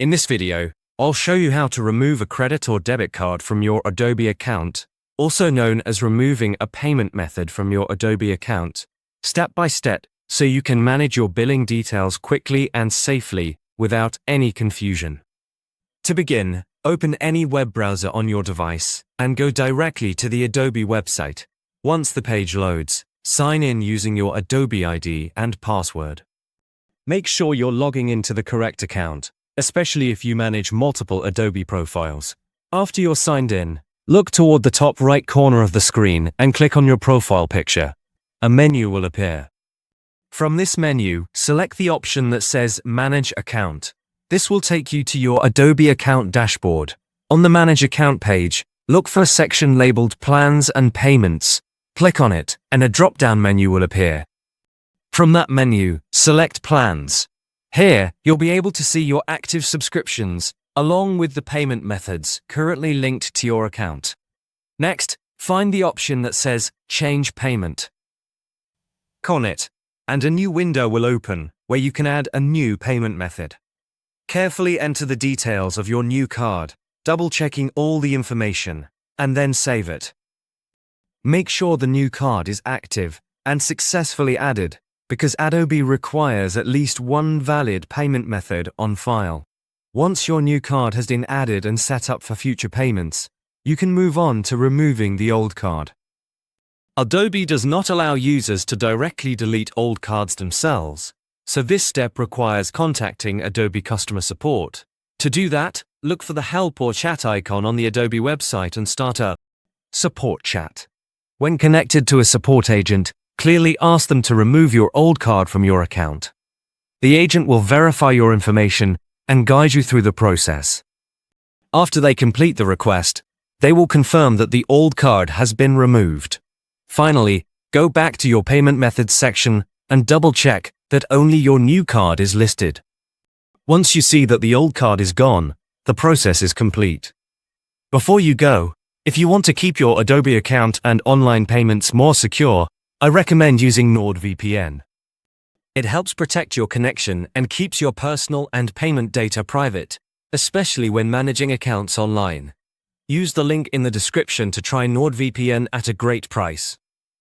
In this video, I'll show you how to remove a credit or debit card from your Adobe account, also known as removing a payment method from your Adobe account, step by step, so you can manage your billing details quickly and safely without any confusion. To begin, open any web browser on your device and go directly to the Adobe website. Once the page loads, sign in using your Adobe ID and password. Make sure you're logging into the correct account, especially if you manage multiple Adobe profiles. After you're signed in, look toward the top right corner of the screen and click on your profile picture. A menu will appear. From this menu, select the option that says Manage Account. This will take you to your Adobe account dashboard. On the Manage Account page, look for a section labeled Plans and Payments. Click on it, and a drop-down menu will appear. From that menu, select Plans. Here, you'll be able to see your active subscriptions, along with the payment methods currently linked to your account. Next, find the option that says Change Payment. Click on it, and a new window will open where you can add a new payment method. Carefully enter the details of your new card, double-checking all the information, and then save it. Make sure the new card is active and successfully added, because Adobe requires at least one valid payment method on file. Once your new card has been added and set up for future payments, you can move on to removing the old card. Adobe does not allow users to directly delete old cards themselves, so this step requires contacting Adobe customer support. To do that, look for the Help or Chat icon on the Adobe website and start a support chat. When connected to a support agent, clearly ask them to remove your old card from your account. The agent will verify your information and guide you through the process. After they complete the request, they will confirm that the old card has been removed. Finally, go back to your payment methods section and double-check that only your new card is listed. Once you see that the old card is gone, the process is complete. Before you go, if you want to keep your Adobe account and online payments more secure, I recommend using NordVPN. It helps protect your connection and keeps your personal and payment data private, especially when managing accounts online. Use the link in the description to try NordVPN at a great price.